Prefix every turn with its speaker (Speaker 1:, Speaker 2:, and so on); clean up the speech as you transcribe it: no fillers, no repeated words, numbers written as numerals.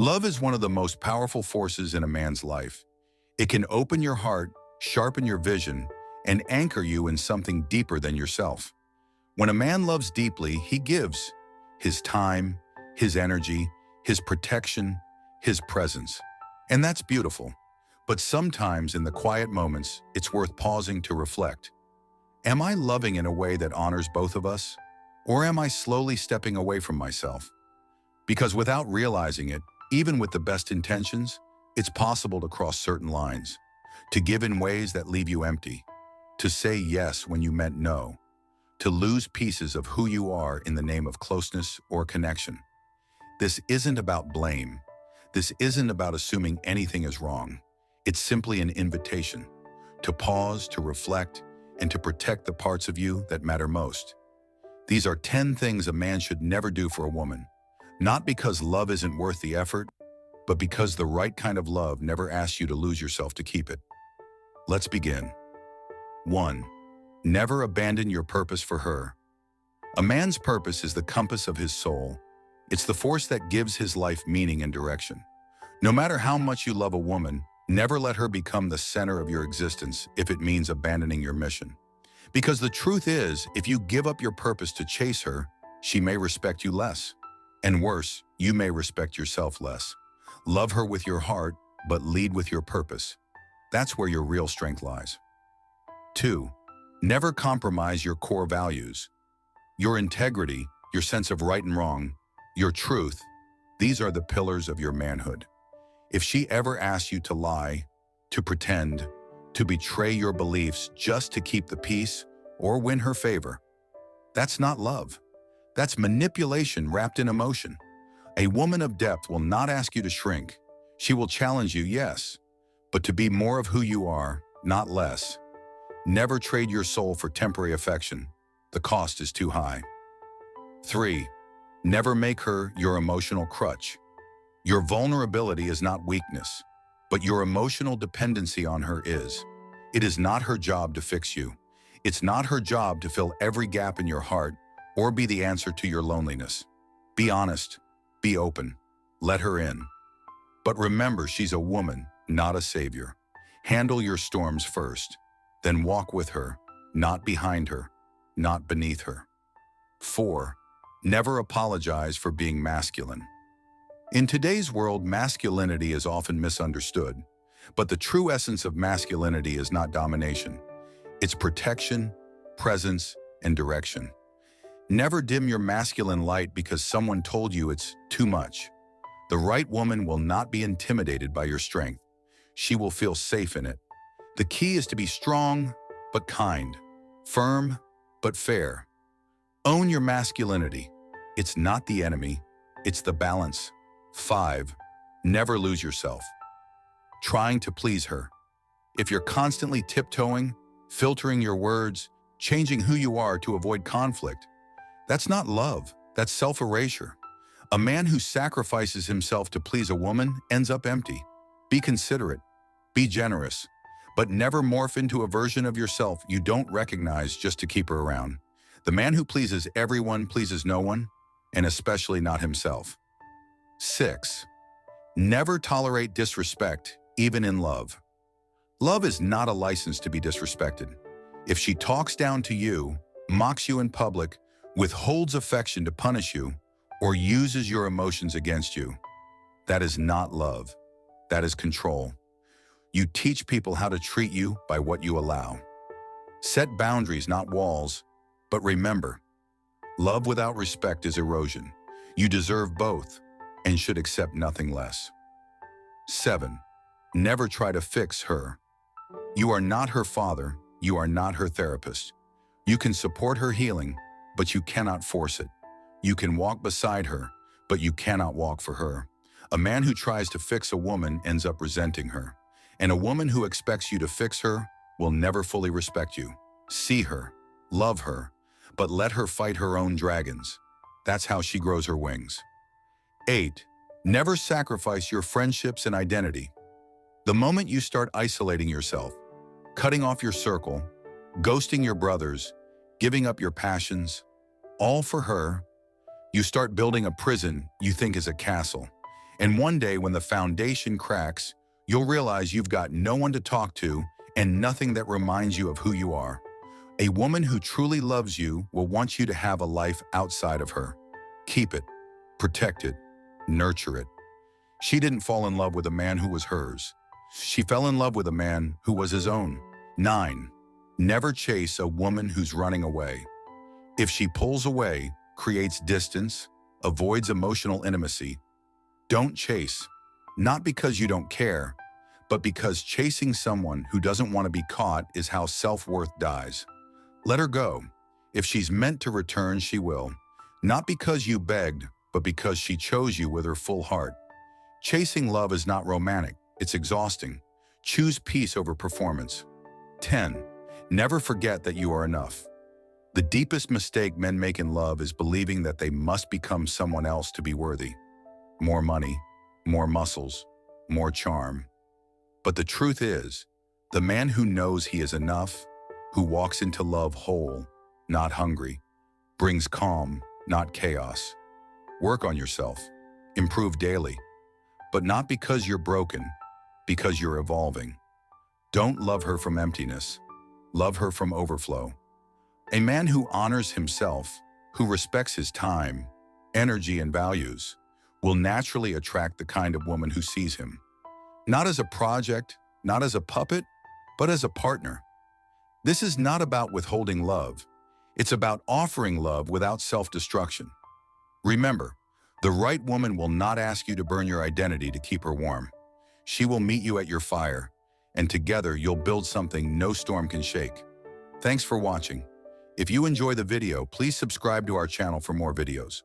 Speaker 1: Love is one of the most powerful forces in a man's life. It can open your heart, sharpen your vision, and anchor you in something deeper than yourself. When a man loves deeply, he gives his time, his energy, his protection, his presence. And that's beautiful. But sometimes in the quiet moments, it's worth pausing to reflect. Am I loving in a way that honors both of us? Or am I slowly stepping away from myself? Because without realizing it, even with the best intentions, it's possible to cross certain lines, to give in ways that leave you empty, to say yes when you meant no, to lose pieces of who you are in the name of closeness or connection. This isn't about blame. This isn't about assuming anything is wrong. It's simply an invitation to pause, to reflect, and to protect the parts of you that matter most. These are 10 things a man should never do for a woman, not because love isn't worth the effort, but because the right kind of love never asks you to lose yourself to keep it. Let's begin. 1. Never abandon your purpose for her. A man's purpose is the compass of his soul. It's the force that gives his life meaning and direction. No matter how much you love a woman, never let her become the center of your existence if it means abandoning your mission. Because the truth is, if you give up your purpose to chase her, she may respect you less. And worse, you may respect yourself less. Love her with your heart, but lead with your purpose. That's where your real strength lies. 2. Never compromise your core values. Your integrity, your sense of right and wrong, your truth, these are the pillars of your manhood. If she ever asks you to lie, to pretend, to betray your beliefs just to keep the peace or win her favor, that's not love. That's manipulation wrapped in emotion. A woman of depth will not ask you to shrink. She will challenge you, yes, but to be more of who you are, not less. Never trade your soul for temporary affection. The cost is too high. 3. Never make her your emotional crutch. Your vulnerability is not weakness, but your emotional dependency on her is. It is not her job to fix you. It's not her job to fill every gap in your heart or be the answer to your loneliness. Be honest, be open, let her in. But remember, she's a woman, not a savior. Handle your storms first, then walk with her, not behind her, not beneath her. 4. Never apologize for being masculine. In today's world, masculinity is often misunderstood, but the true essence of masculinity is not domination. It's protection, presence, and direction. Never dim your masculine light because someone told you it's too much. The right woman will not be intimidated by your strength. She will feel safe in it. The key is to be strong, but kind, firm, but fair. Own your masculinity. It's not the enemy, it's the balance. 5. Never lose yourself. Trying to please her. If you're constantly tiptoeing, filtering your words, changing who you are to avoid conflict, that's not love, that's self-erasure. A man who sacrifices himself to please a woman ends up empty. Be considerate, be generous, but never morph into a version of yourself you don't recognize just to keep her around. The man who pleases everyone pleases no one, and especially not himself. 6. Never tolerate disrespect, even in love. Love is not a license to be disrespected. If she talks down to you, mocks you in public, withholds affection to punish you, or uses your emotions against you, that is not love. That is control. You teach people how to treat you by what you allow. Set boundaries, not walls, but remember, love without respect is erosion. You deserve both and should accept nothing less. 7. Never try to fix her. You are not her father. You are not her therapist. You can support her healing, but you cannot force it. You can walk beside her, but you cannot walk for her. A man who tries to fix a woman ends up resenting her. And a woman who expects you to fix her will never fully respect you. See her, love her, but let her fight her own dragons. That's how she grows her wings. 8. Never sacrifice your friendships and identity. The moment you start isolating yourself, cutting off your circle, ghosting your brothers, giving up your passions, all for her, you start building a prison you think is a castle. And one day when the foundation cracks, you'll realize you've got no one to talk to and nothing that reminds you of who you are. A woman who truly loves you will want you to have a life outside of her. Keep it, protect it, nurture it. She didn't fall in love with a man who was hers. She fell in love with a man who was his own. 9. Never chase a woman who's running away. If she pulls away, creates distance, avoids emotional intimacy, don't chase. Not because you don't care, but because chasing someone who doesn't want to be caught is how self-worth dies. Let her go. If she's meant to return, she will. Not because you begged, but because she chose you with her full heart. Chasing love is not romantic, it's exhausting. Choose peace over performance. 10. Never forget that you are enough. The deepest mistake men make in love is believing that they must become someone else to be worthy. More money, more muscles, more charm. But the truth is, the man who knows he is enough, who walks into love whole, not hungry, brings calm, not chaos. Work on yourself. Improve daily. But not because you're broken, because you're evolving. Don't love her from emptiness. Love her from overflow. A man who honors himself, who respects his time, energy, and values, will naturally attract the kind of woman who sees him. Not as a project, not as a puppet, but as a partner. This is not about withholding love. It's about offering love without self-destruction. Remember, the right woman will not ask you to burn your identity to keep her warm. She will meet you at your fire, and together you'll build something no storm can shake. Thanks for watching. If you enjoy the video, please subscribe to our channel for more videos.